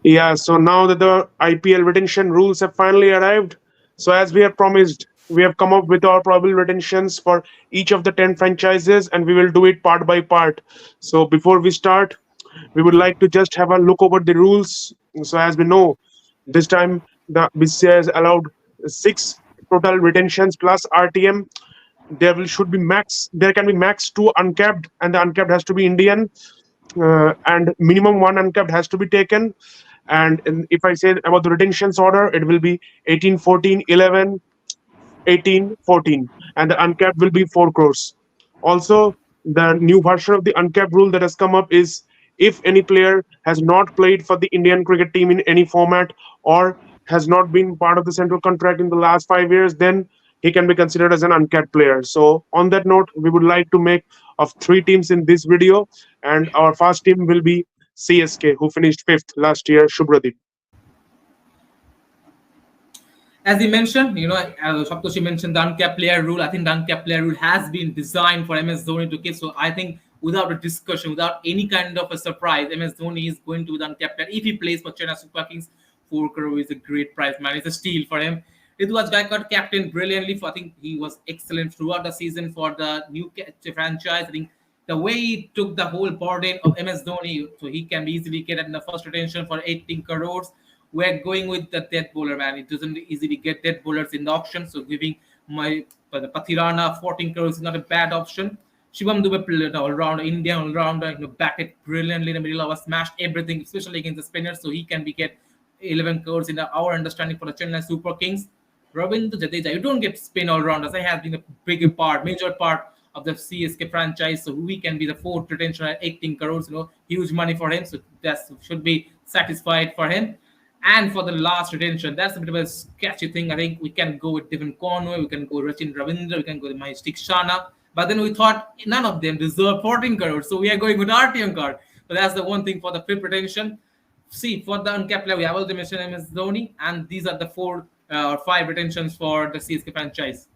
Yeah, so now that the IPL retention rules have finally arrived, so as we have promised, we have come up with our probable retentions for each of the 10 franchises and we will do it part by part. So before we start, we would like to just have a look over the rules. So as we know, this time the BCCI has allowed six total retentions plus RTM. There can be max two uncapped and the uncapped has to be Indian, and minimum one uncapped has to be taken. And if I say about the retentions order, it will be 18, 14, 11, 18, 14, and the uncapped will be 4 crores. Also, the new version of the uncapped rule that has come up is if any player has not played for the Indian cricket team in any format or has not been part of the central contract in the last 5 years, then he can be considered as an uncapped player. So, on that note, we would like to make of three teams in this video, and our first team will be CSK, who finished fifth last year. Shubhradeep. As you mentioned, Saptoshi mentioned the uncapped player rule. I think the uncapped player rule has been designed for MS Dhoni to keep. So I think without a discussion, without any kind of a surprise, MS Dhoni is going to be the uncapped player. If he plays for Chennai Super Kings, 4 crore is a great prize, man. It's a steal for him. It was Gaikwad captain brilliantly. I think he was excellent throughout the season for the new franchise. I think the way he took the whole burden of MS Dhoni, so he can easily get in the first retention for 18 crores. We're going with the dead bowler, man. It doesn't easily get dead bowlers in the auction, so giving my the Pathirana 14 crores is not a bad option. Shivam Dube played all rounder, Indian all rounder, batted brilliantly in the middle of a smashed everything, especially against the spinners, so he can be get 11 crores in our understanding for the Chennai Super Kings. Ravindra Jadeja, you don't get spin all rounders. That has been a big part, major part of the CSK franchise. So we can be the fourth retention at 18 crores, huge money for him. So that should be satisfied for him. And for the last retention, that's a bit of a sketchy thing. I think we can go with Devin Conway, we can go with Rachin Ravindra, we can go with Mahistik Shana. But then we thought none of them deserve 14 crores. So we are going with RTM card. So that's the one thing for the fifth retention. See, for the uncapped player, we have already mentioned MS Dhoni, and these are the four or five retentions for the CSK franchise.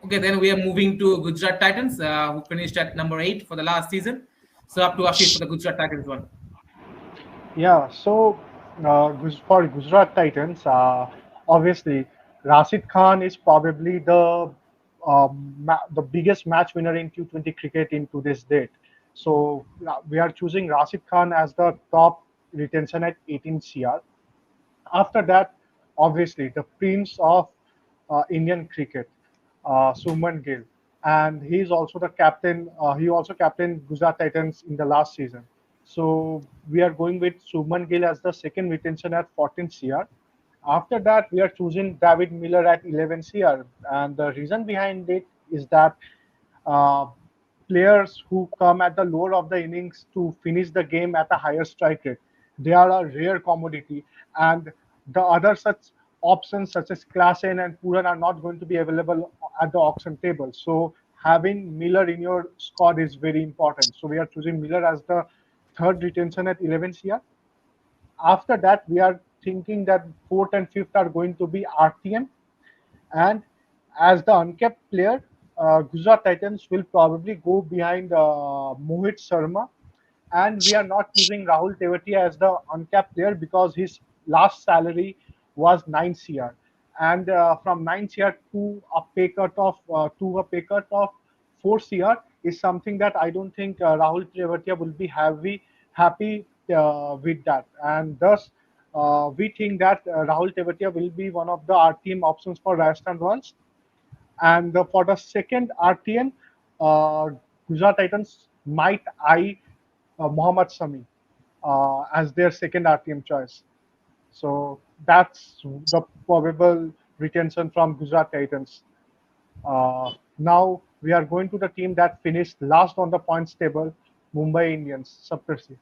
Okay, then we are moving to Gujarat Titans, who finished at number 8 for the last season. So up to Ashish for the Gujarat Titans one. Yeah, so for Gujarat Titans, obviously Rashid Khan is probably the biggest match winner in T20 cricket in today's date. So we are choosing Rashid Khan as the top retention at 18 CR. After that, obviously the prince of Indian cricket, Suman Gill, and he is also the captain. He also captained Gujarat Titans in the last season. So we are going with Suman Gill as the second retention at 14 CR. After that, we are choosing David Miller at 11 CR, and the reason behind it is that uh, players who come at the lower of the innings to finish the game at a higher strike rate. They are a rare commodity, and the other such options such as Klassen and Puran are not going to be available at the auction table. So having Miller in your squad is very important. So we are choosing Miller as the third retention at 11 CR. After that, we are thinking that fourth and fifth are going to be RTM, and as the uncapped player, Gujarat Titans will probably go behind Mohit Sharma. And we are not choosing Rahul Tewatia as the uncapped player because his last salary was 9 CR. And from 9 CR to a pay cut of 4 CR is something that I don't think Rahul Tewatia will be happy with that. And thus, we think that Rahul Tewatia will be one of the RTM options for Rajasthan Royals. And for the second RTN, Gujarat Titans might eye Mohammad Sami as their second RTM choice. So that's the probable retention from Gujarat Titans. Now we are going to the team that finished last on the points table, Mumbai Indians. Saptarshi.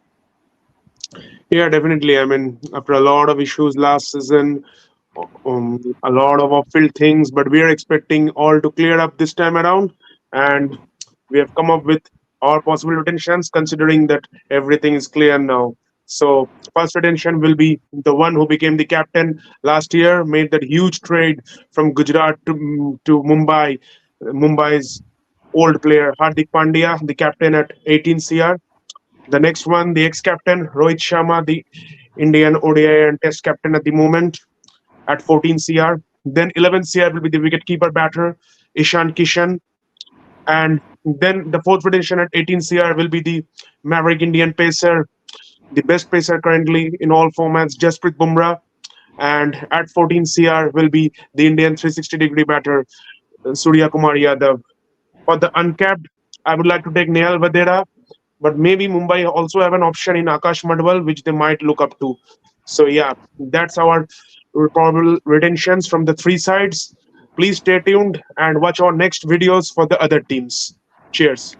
Yeah, definitely. I mean, after a lot of issues last season, a lot of off-field things, but we are expecting all to clear up this time around, and we have come up with our possible retentions, considering that everything is clear now. So, first retention will be the one who became the captain last year, made that huge trade from Gujarat to Mumbai. Mumbai's old player Hardik Pandya, the captain at 18 CR. The next one, the ex-captain Rohit Sharma, the Indian ODI and Test captain at the moment at 14 CR. Then 11 CR will be the wicketkeeper batter Ishan Kishan, and then the fourth rotation at 18 CR will be the Maverick Indian pacer, the best pacer currently in all formats, Jasprit Bumrah. And at 14 CR will be the Indian 360-degree batter Surya Kumar Yadav. For the uncapped, I would like to take Nehal Vadera, but maybe Mumbai also have an option in Akash Madwal, which they might look up to. So yeah, that's our probable retentions from the three sides. Please stay tuned and watch our next videos for the other teams. Cheers.